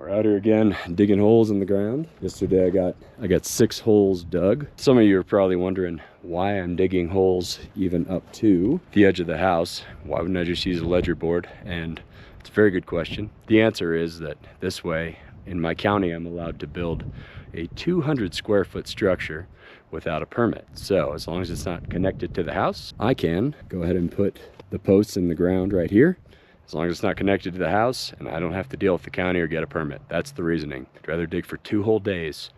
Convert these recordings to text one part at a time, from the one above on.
We're out here again digging holes in the ground. Yesterday I got 6 holes dug. Some of you are probably wondering why I'm digging holes even up to the edge of the house. Why wouldn't I just use a ledger board? And it's a very good question. The answer is that this way in my county I'm allowed to build a 200 square foot structure without a permit. So as long as it's not connected to the house, I can go ahead and put the posts in the ground right here. As long as it's not connected to the house and I don't have to deal with the county or get a permit. That's the reasoning. I'd rather dig for 2 whole days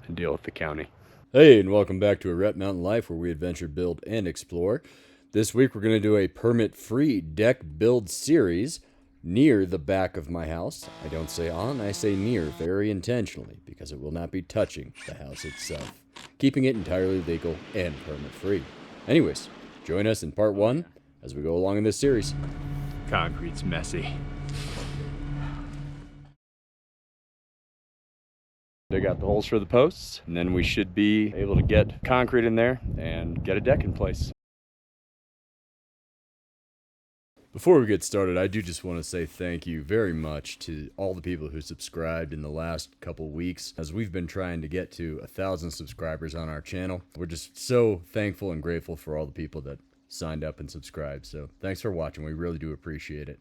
than deal with the county. Hey, and welcome back to A Rep Mountain Life, where we adventure, build, and explore. This week we're going to do a permit-free deck build series near the back of my house. I don't say on, I say near very intentionally, because it will not be touching the house itself, keeping it entirely legal and permit-free. Anyways, join us in part 1 as we go along in this series. Concrete's messy. Dig out the holes for the posts, and then we should be able to get concrete in there and get a deck in place. Before we get started, I do just want to say thank you very much to all the people who subscribed in the last couple weeks, as we've been trying to get to 1,000 subscribers on our channel. We're just so thankful and grateful for all the people that signed up and subscribed. So thanks for watching. We really do appreciate it.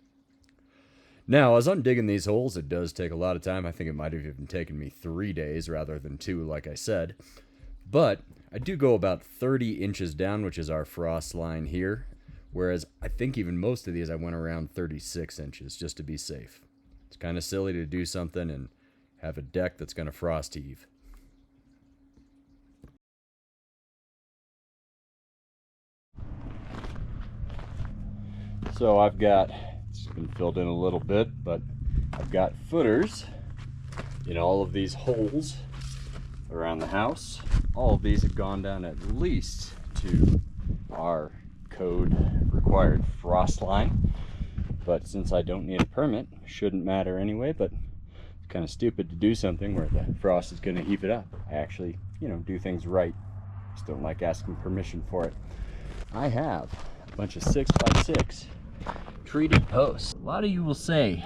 Now, as I'm digging these holes, it does take a lot of time. I think it might have even taken me 3 days rather than 2, like I said. But I do go about 30 inches down, which is our frost line here. Whereas I think even most of these I went around 36 inches just to be safe. It's kind of silly to do something and have a deck that's going to frost heave. So it's been filled in a little bit, but I've got footers in all of these holes around the house. All of these have gone down at least to our code required frost line, but since I don't need a permit, shouldn't matter anyway. But it's kind of stupid to do something where the frost is going to heave it up. I actually, do things right. Just don't like asking permission for it. I have a bunch of 6x6 treated posts. A lot of you will say,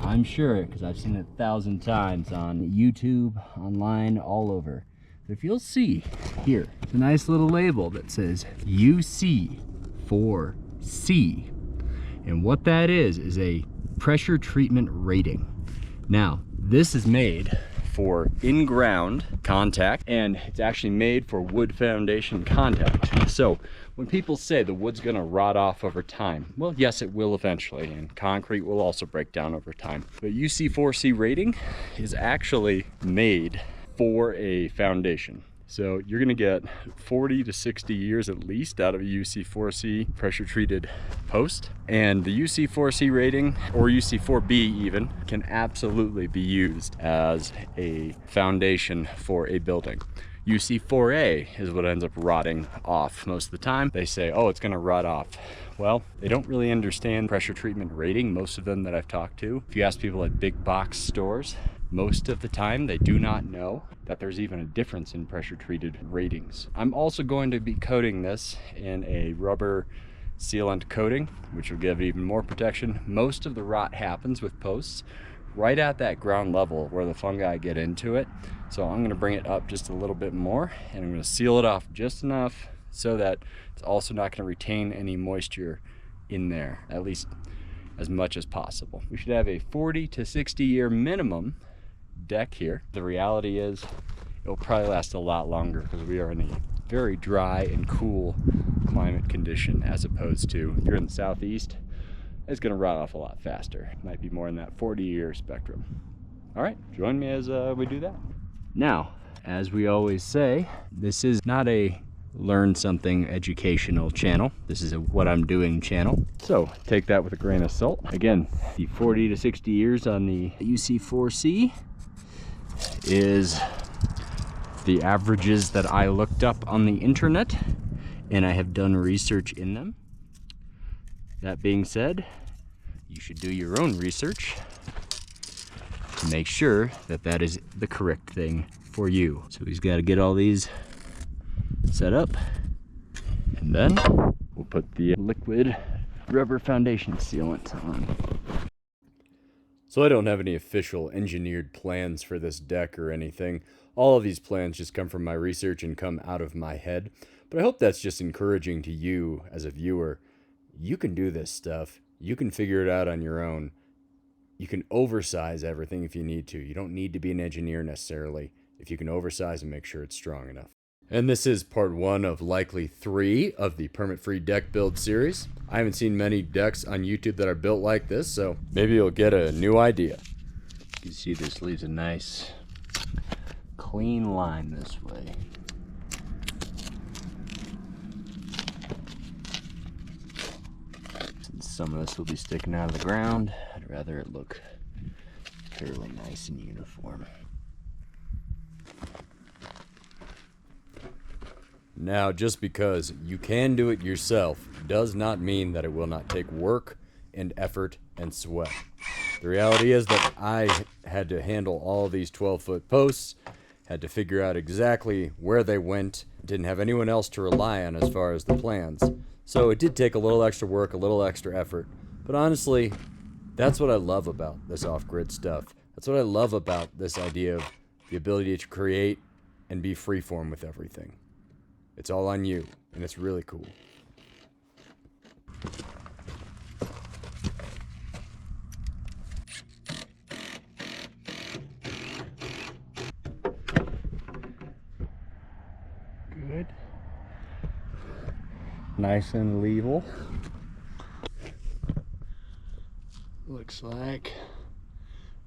I'm sure, because I've seen it 1,000 times on YouTube, online, all over. But if you'll see here, it's a nice little label that says UC4C. And what that is a pressure treatment rating. Now, this is made for in-ground contact, and it's actually made for wood foundation contact. So when people say the wood's gonna rot off over time, well, yes, it will eventually, and concrete will also break down over time. But UC4C rating is actually made for a foundation. So you're gonna get 40 to 60 years at least out of a UC4C pressure treated post. And the UC4C rating, or UC4B even, can absolutely be used as a foundation for a building. UC4A is what ends up rotting off most of the time. They say, oh, it's gonna rot off. Well, they don't really understand pressure treatment rating, most of them that I've talked to. If you ask people at big box stores, most of the time they do not know that there's even a difference in pressure treated ratings. I'm also going to be coating this in a rubber sealant coating, which will give even more protection. Most of the rot happens with posts right at that ground level where the fungi get into it. So I'm going to bring it up just a little bit more, and I'm going to seal it off just enough so that it's also not going to retain any moisture in there, at least as much as possible. We should have a 40 to 60 year minimum deck here. The reality is it'll probably last a lot longer because we are in a very dry and cool climate condition, as opposed to if you're in the southeast, it's going to rot off a lot faster. It might be more in that 40-year spectrum. All right, join me as we do that. Now, as we always say, this is not a learn something educational channel. This is a what I'm doing channel. So take that with a grain of salt. Again, the 40 to 60 years on the UC4C is the averages that I looked up on the internet, and I have done research in them. That being said, you should do your own research to make sure that that is the correct thing for you. So we've got to get all these set up, and then we'll put the liquid rubber foundation sealant on. So I don't have any official engineered plans for this deck or anything. All of these plans just come from my research and come out of my head. But I hope that's just encouraging to you as a viewer. You can do this stuff. You can figure it out on your own. You can oversize everything if you need to. You don't need to be an engineer necessarily if you can oversize and make sure it's strong enough. And this is part 1 of likely 3 of the permit-free deck build series. I haven't seen many decks on YouTube that are built like this, so maybe you'll get a new idea. You can see this leaves a nice clean line this way. Since some of this will be sticking out of the ground, I'd rather it look fairly nice and uniform. Now, just because you can do it yourself does not mean that it will not take work and effort and sweat. The reality is that I had to handle all of these 12-foot posts, had to figure out exactly where they went, didn't have anyone else to rely on as far as the plans. So it did take a little extra work, a little extra effort. But honestly, that's what I love about this off-grid stuff. That's what I love about this idea of the ability to create and be freeform with everything. It's all on you, and it's really cool. Good. Nice and level. Looks like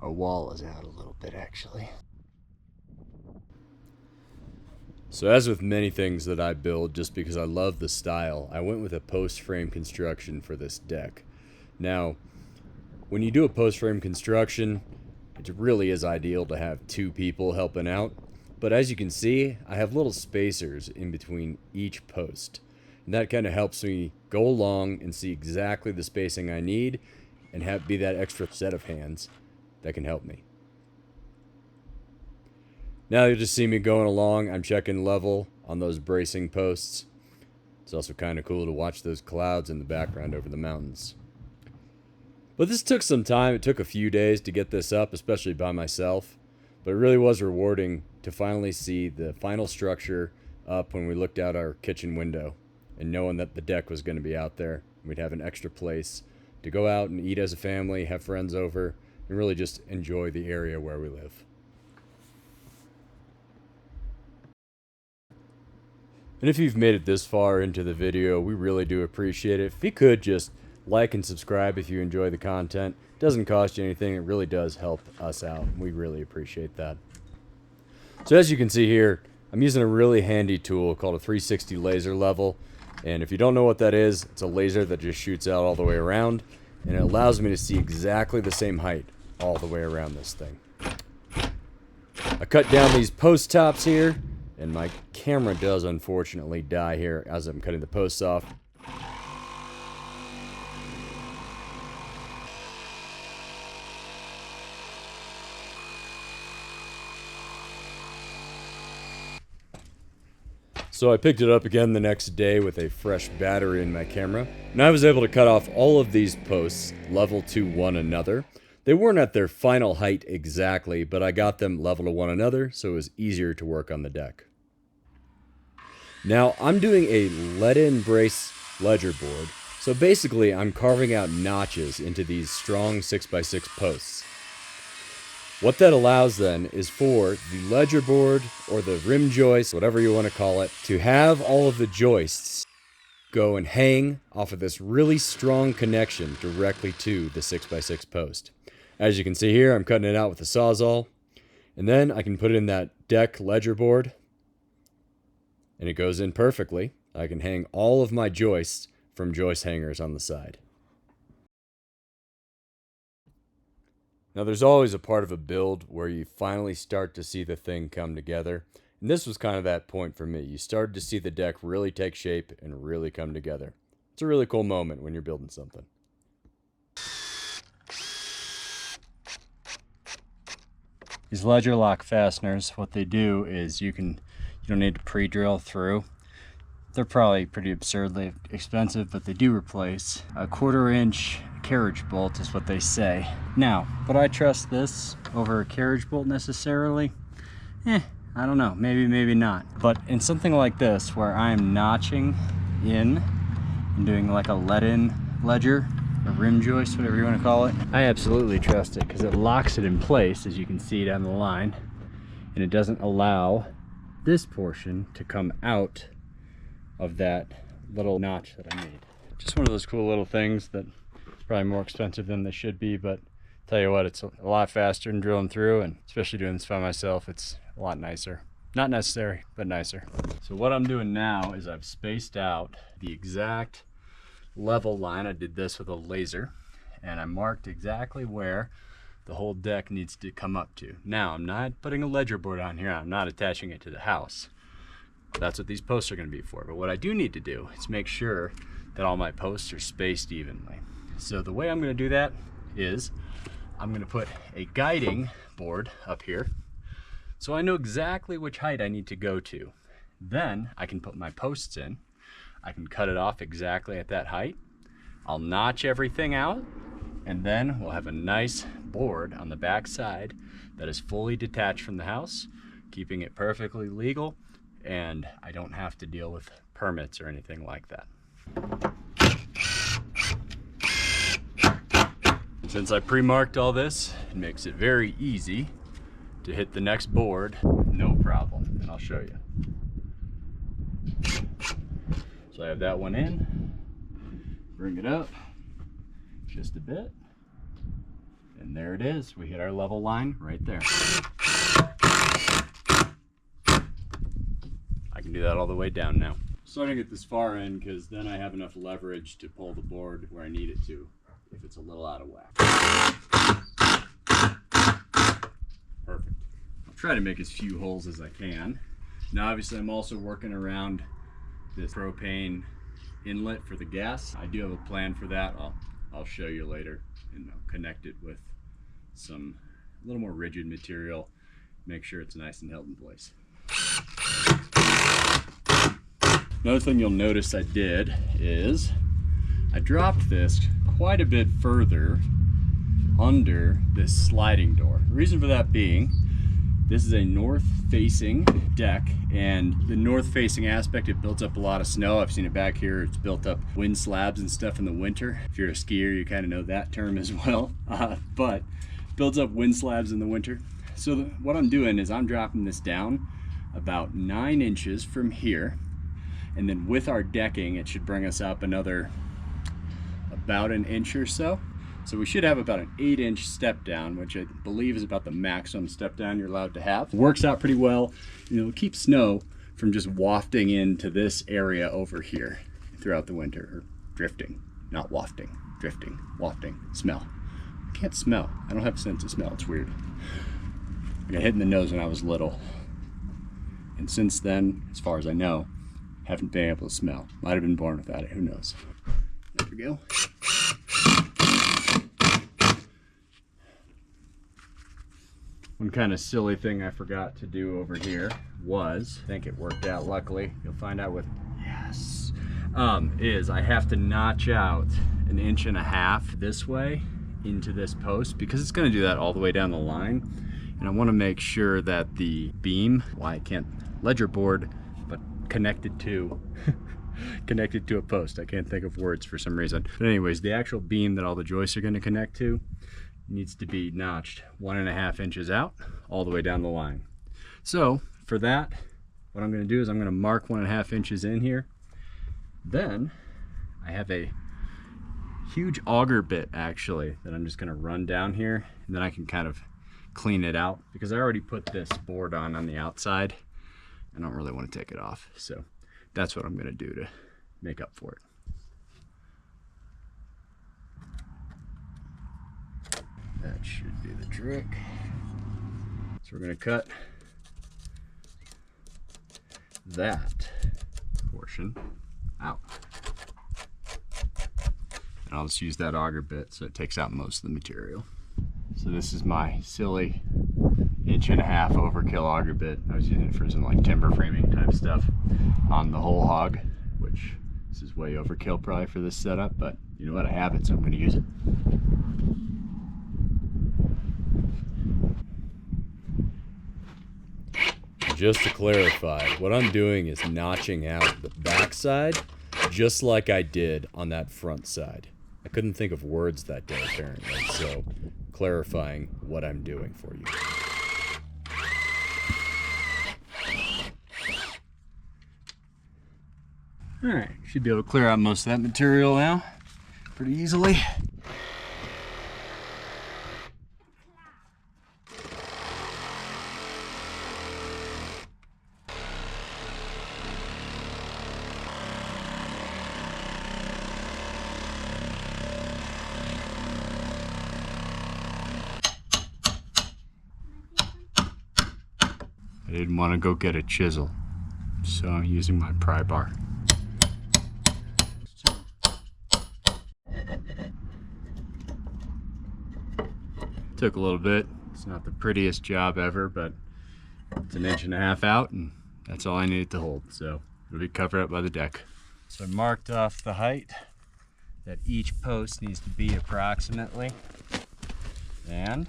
our wall is out a little bit actually. So as with many things that I build, just because I love the style, I went with a post frame construction for this deck. Now, when you do a post frame construction, it really is ideal to have 2 people helping out. But as you can see, I have little spacers in between each post. And that kind of helps me go along and see exactly the spacing I need and be that extra set of hands that can help me. Now you'll just see me going along. I'm checking level on those bracing posts. It's also kind of cool to watch those clouds in the background over the mountains. But this took some time. It took a few days to get this up, especially by myself. But it really was rewarding to finally see the final structure up when we looked out our kitchen window and knowing that the deck was going to be out there. We'd have an extra place to go out and eat as a family, have friends over, and really just enjoy the area where we live. And if you've made it this far into the video, we really do appreciate it. If you could just like and subscribe if you enjoy the content. It doesn't cost you anything. It really does help us out. We really appreciate that. So as you can see here, I'm using a really handy tool called a 360 laser level. And if you don't know what that is, it's a laser that just shoots out all the way around. And it allows me to see exactly the same height all the way around this thing. I cut down these post tops here. And my camera does unfortunately die here as I'm cutting the posts off. So I picked it up again the next day with a fresh battery in my camera. And I was able to cut off all of these posts level to one another. They weren't at their final height exactly, but I got them level to one another, so it was easier to work on the deck. Now, I'm doing a lead-in brace ledger board, so basically I'm carving out notches into these strong 6x6 posts. What that allows then is for the ledger board, or the rim joist, whatever you want to call it, to have all of the joists go and hang off of this really strong connection directly to the 6x6 post. As you can see here, I'm cutting it out with a Sawzall, and then I can put it in that deck ledger board, and it goes in perfectly. I can hang all of my joists from joist hangers on the side. Now there's always a part of a build where you finally start to see the thing come together. And this was kind of that point for me. You started to see the deck really take shape and really come together. It's a really cool moment when you're building something. These ledger lock fasteners, what they do is you don't need to pre-drill through. They're probably pretty absurdly expensive, but they do replace a 1/4-inch carriage bolt is what they say. Now, would I trust this over a carriage bolt necessarily? I don't know, maybe not. But in something like this, where I am notching in and doing like a let-in ledger, a rim joist, whatever you want to call it, I absolutely trust it because it locks it in place, as you can see down the line, and it doesn't allow this portion to come out of that little notch that I made. Just one of those cool little things that probably more expensive than they should be, but tell you what, it's a lot faster than drilling through, and especially doing this by myself, it's a lot nicer. Not necessary, but nicer. So what I'm doing now is I've spaced out the exact level line. I did this with a laser, and I marked exactly where the whole deck needs to come up to. Now, I'm not putting a ledger board on here. I'm not attaching it to the house. That's what these posts are going to be for. But what I do need to do is make sure that all my posts are spaced evenly. So the way I'm going to do that is I'm going to put a guiding board up here, so I know exactly which height I need to go to. Then I can put my posts in. I can cut it off exactly at that height. I'll notch everything out, and then we'll have a nice board on the back side that is fully detached from the house, keeping it perfectly legal, and I don't have to deal with permits or anything like that. Since I pre-marked all this, it makes it very easy to hit the next board with no problem, and I'll show you. So I have that one in, bring it up just a bit, and there it is. We hit our level line right there. I can do that all the way down now. So I didn't get this far in because then I have enough leverage to pull the board where I need it to if it's a little out of whack. Perfect. I'll try to make as few holes as I can. Now obviously I'm also working around this propane inlet for the gas. I do have a plan for that. I'll show you later, and I'll connect it with some a little more rigid material, make sure it's nice and held in place. Another thing you'll notice I did is I dropped this quite a bit further under this sliding door. The reason for that being, this is a north-facing deck, and the north-facing aspect, it builds up a lot of snow. I've seen it back here. It's built up wind slabs and stuff in the winter. If you're a skier, you kind of know that term as well. But builds up wind slabs in the winter. So what I'm doing is I'm dropping this down about 9 inches from here, and then with our decking, it should bring us up another about an inch or so. So we should have about an 8-inch step down, which I believe is about the maximum step down you're allowed to have. It works out pretty well. It'll keep snow from just wafting into this area over here throughout the winter, or drifting, not wafting, drifting, wafting, smell. I can't smell. I don't have a sense of smell. It's weird. I got hit in the nose when I was little, and since then, as far as I know, haven't been able to smell. Might have been born without it, who knows. There we go. One kind of silly thing I forgot to do over here was, I think it worked out luckily, you'll find out with, yes, is I have to notch out 1.5 inches this way into this post, because it's going to do that all the way down the line. And I want to make sure that the beam, why I can't ledger board, but connected to connected to a post. I can't think of words for some reason. But anyways, the actual beam that all the joists are going to connect to needs to be notched 1.5 inches out all the way down the line. So for that, what I'm going to do is I'm going to mark 1.5 inches in here. Then I have a huge auger bit actually that I'm just going to run down here, and then I can kind of clean it out because I already put this board on the outside. I don't really want to take it off, so that's what I'm going to do to make up for it. That should be the trick. So we're going to cut that portion out. And I'll just use that auger bit so it takes out most of the material. So this is my silly 1.5 inch overkill auger bit. I was using it for some like timber framing type stuff on the whole hog. which this is way overkill probably for this setup, but you know what, I have it, so I'm going to use it. Just to clarify, what I'm doing is notching out the backside just like I did on that front side. I couldn't think of words that day apparently, so clarifying what I'm doing for you. Alright, should be able to clear out most of that material now pretty easily. I didn't want to go get a chisel, so I'm using my pry bar. Took a little bit. It's not the prettiest job ever, but it's 1.5 inches out, and that's all I needed to hold, so it'll be covered up by the deck. So I marked off the height that each post needs to be approximately, and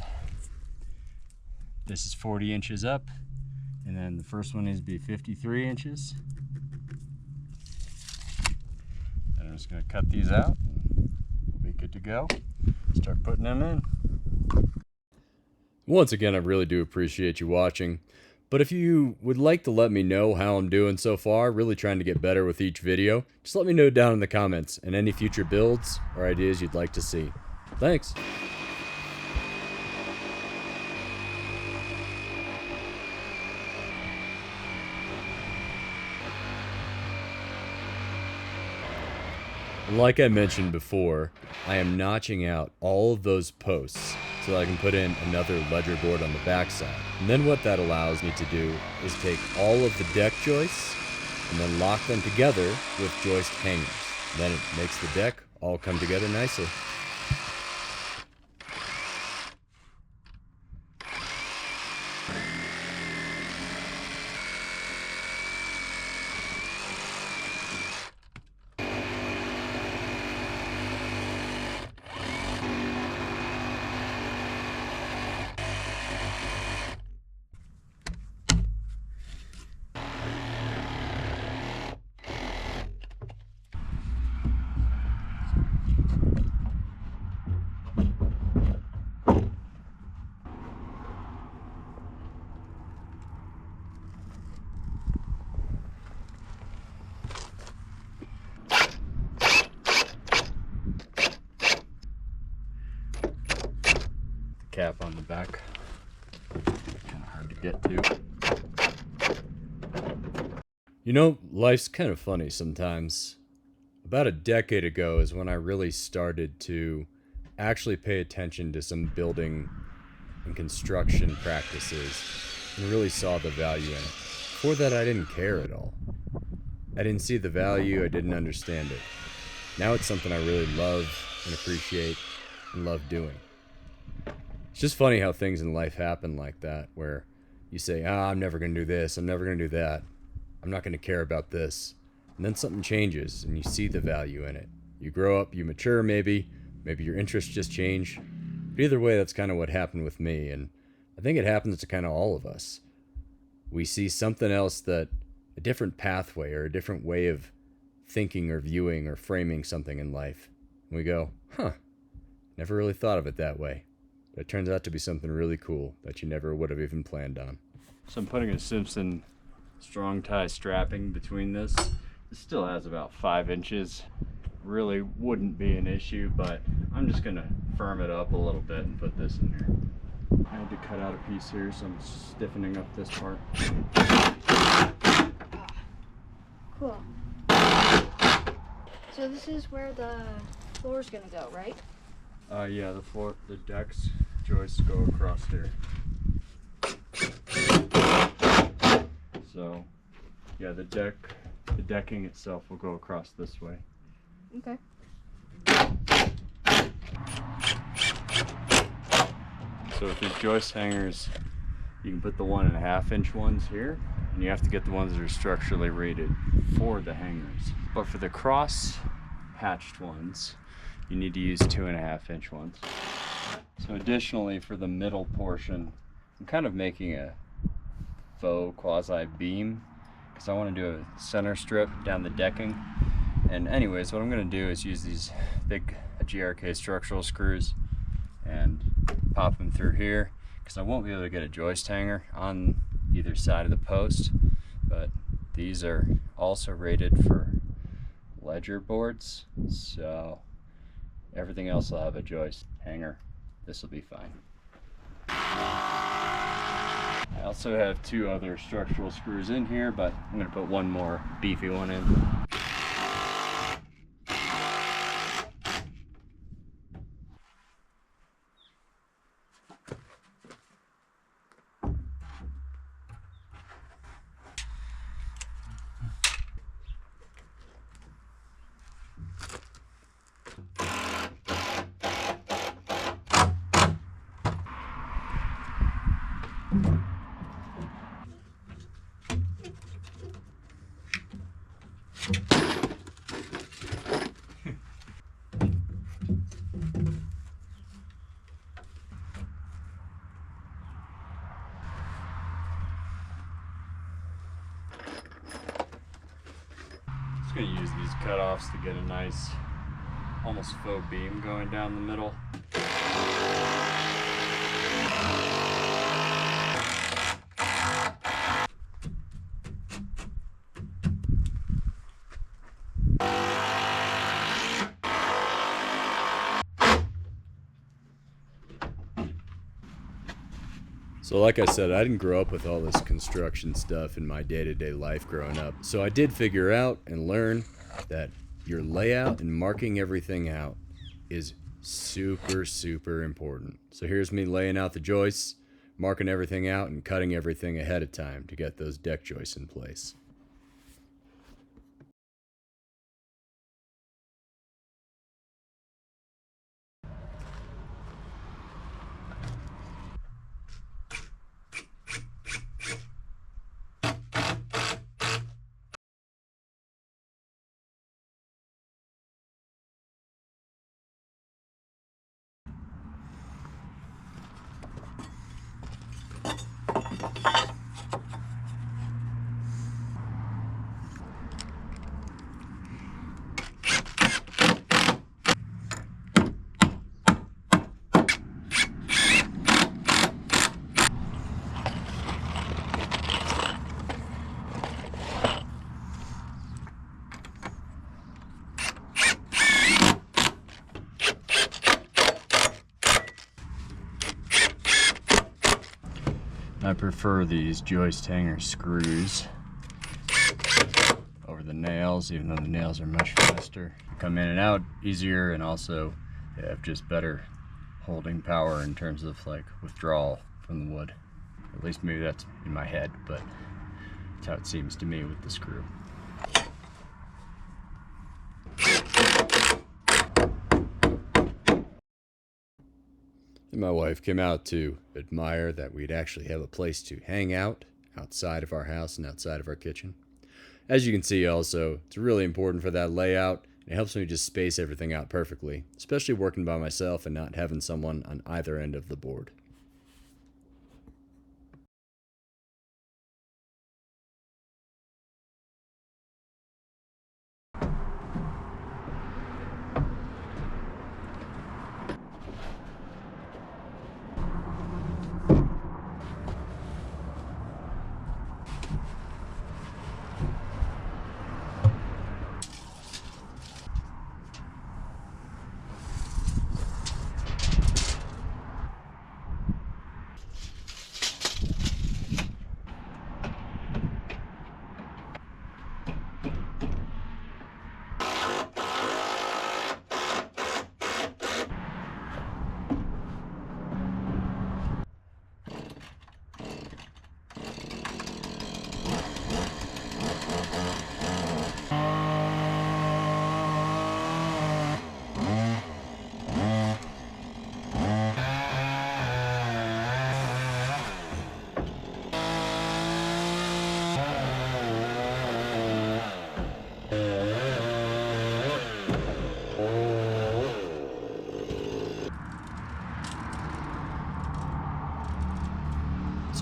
this is 40 inches up, and then the first one needs to be 53 inches. And I'm just going to cut these out, and we'll be good to go. Start putting them in. Once again, I really do appreciate you watching, but if you would like to let me know how I'm doing so far, really trying to get better with each video, just let me know down in the comments and any future builds or ideas you'd like to see. Thanks! Like I mentioned before, I am notching out all of those posts so that I can put in another ledger board on the backside. And then what that allows me to do is take all of the deck joists and then lock them together with joist hangers. Then it makes the deck all come together nicely. Cap on the back, kind of hard to get to. You know, life's kind of funny sometimes. About a decade ago is when I really started to actually pay attention to some building and construction practices and really saw the value in it. Before that, I didn't care at all. I didn't see the value, I didn't understand it. Now it's something I really love and appreciate and love doing. It's just funny how things in life happen like that, where you say, I'm never going to do this, I'm never going to do that, I'm not going to care about this. And then something changes and you see the value in it. You grow up, you mature maybe your interests just change. But either way, that's kind of what happened with me, and I think it happens to kind of all of us. We see something else, that a different pathway or a different way of thinking or viewing or framing something in life. And we go, never really thought of it that way. But it turns out to be something really cool that you never would have even planned on. So I'm putting a Simpson strong tie strapping between this. This still has about 5 inches. Really wouldn't be an issue, but I'm just gonna firm it up a little bit and put this in here. I had to cut out a piece here, so I'm stiffening up this part. Cool. So this is where the floor's gonna go, right? Yeah, the deck's joists go across here. So, yeah, the decking itself will go across this way. Okay. So with these joist hangers, You can put the 1.5 inch ones here, and you have to get the ones that are structurally rated for the hangers. But for the cross hatched ones, you need to use 2.5 inch ones. So additionally, for the middle portion, I'm kind of making a faux quasi beam because I want to do a center strip down the decking. And anyways, what I'm going to do is use these big GRK structural screws and pop them through here, because I won't be able to get a joist hanger on either side of the post. But these are also rated for ledger boards, so everything else will have a joist hanger. This will be fine. I also have 2 other structural screws in here, but I'm going to put one more beefy one in. Just going to use these cutoffs to get a nice, almost faux beam going down the middle. So like I said, I didn't grow up with all this construction stuff in my day-to-day life growing up. So I did figure out and learn that your layout and marking everything out is super, super important. So here's me laying out the joists, marking everything out, and cutting everything ahead of time to get those deck joists in place. I prefer these joist hanger screws over the nails, even though the nails are much faster. Come in and out easier, and also they have just better holding power in terms of like withdrawal from the wood. At least maybe that's in my head, but that's how it seems to me with the screw. And my wife came out to admire that we'd actually have a place to hang out outside of our house and outside of our kitchen. As you can see also, it's really important for that layout. It helps me just space everything out perfectly, especially working by myself and not having someone on either end of the board.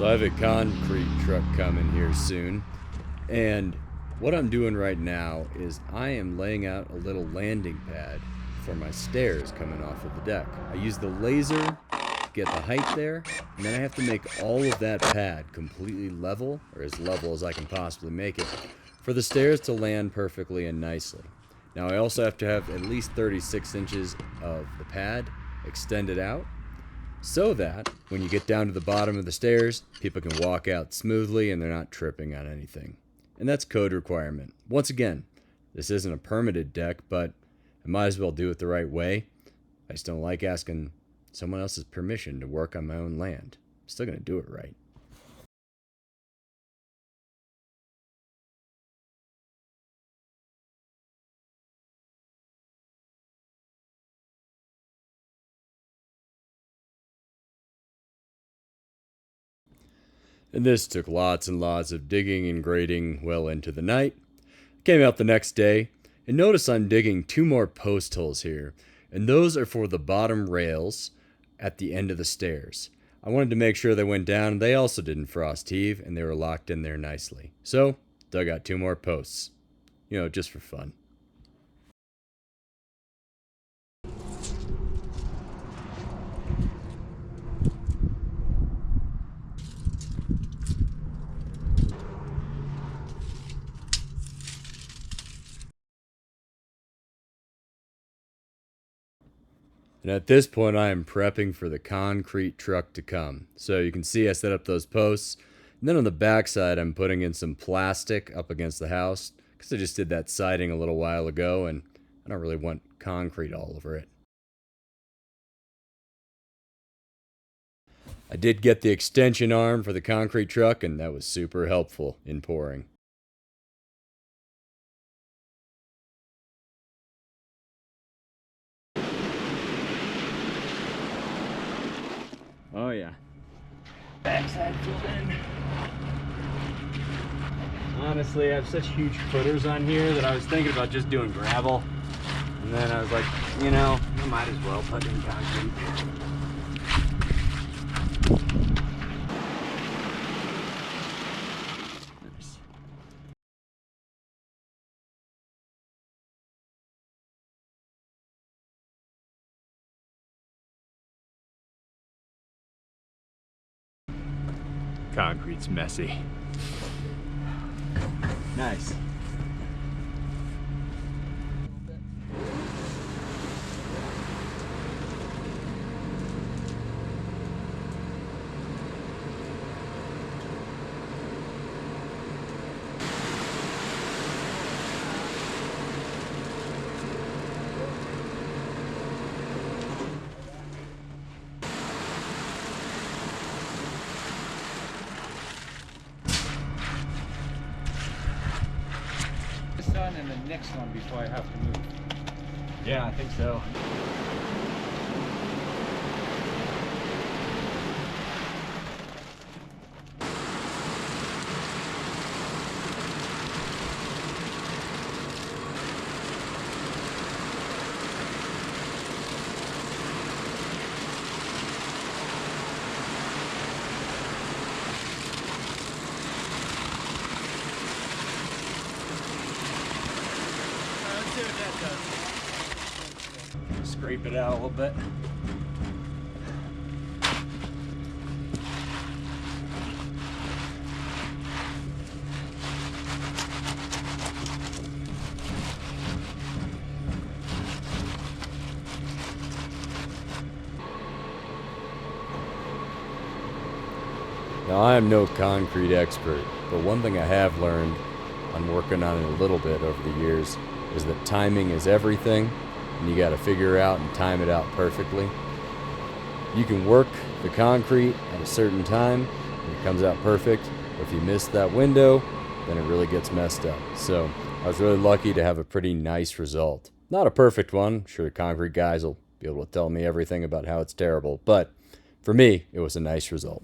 So I have a concrete truck coming here soon, and what I'm doing right now is I am laying out a little landing pad for my stairs coming off of the deck. I use the laser to get the height there, and then I have to make all of that pad completely level, or as level as I can possibly make it, for the stairs to land perfectly and nicely. Now I also have to have at least 36 inches of the pad extended out, so that when you get down to the bottom of the stairs, people can walk out smoothly and they're not tripping on anything. And that's code requirement. Once again, this isn't a permitted deck, but I might as well do it the right way. I just don't like asking someone else's permission to work on my own land. I'm still gonna do it right. And this took lots and lots of digging and grading well into the night. Came out the next day, and notice I'm digging 2 more post holes here, and those are for the bottom rails at the end of the stairs. I wanted to make sure they went down, and they also didn't frost heave, and they were locked in there nicely. So, dug out 2 more posts. Just for fun. And at this point, I am prepping for the concrete truck to come. So you can see I set up those posts. And then on the back side, I'm putting in some plastic up against the house, because I just did that siding a little while ago, and I don't really want concrete all over it. I did get the extension arm for the concrete truck, and that was super helpful in pouring. Oh yeah. Backside filled in. Honestly, I have such huge footers on here that I was thinking about just doing gravel. And then I was like, I might as well put in concrete. Nice. Concrete's messy. Nice. And the next one before I have to move. Yeah, I think so. Scrape it out a little bit. Now, I am no concrete expert, but one thing I have learned on working on it a little bit over the years is that timing is everything, and you got to figure out and time it out perfectly. You can work the concrete at a certain time, and it comes out perfect, but if you miss that window, then it really gets messed up. So I was really lucky to have a pretty nice result. Not a perfect one. I'm sure the concrete guys will be able to tell me everything about how it's terrible, but for me, it was a nice result.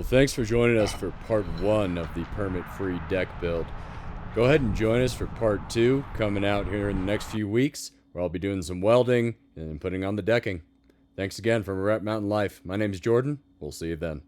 thanks for joining us for part 1 of the permit-free deck build. Go ahead and join us for part 2 coming out here in the next few weeks, where I'll be doing some welding and putting on the decking. Thanks again from Rat Mountain Life. My name's Jordan. We'll see you then.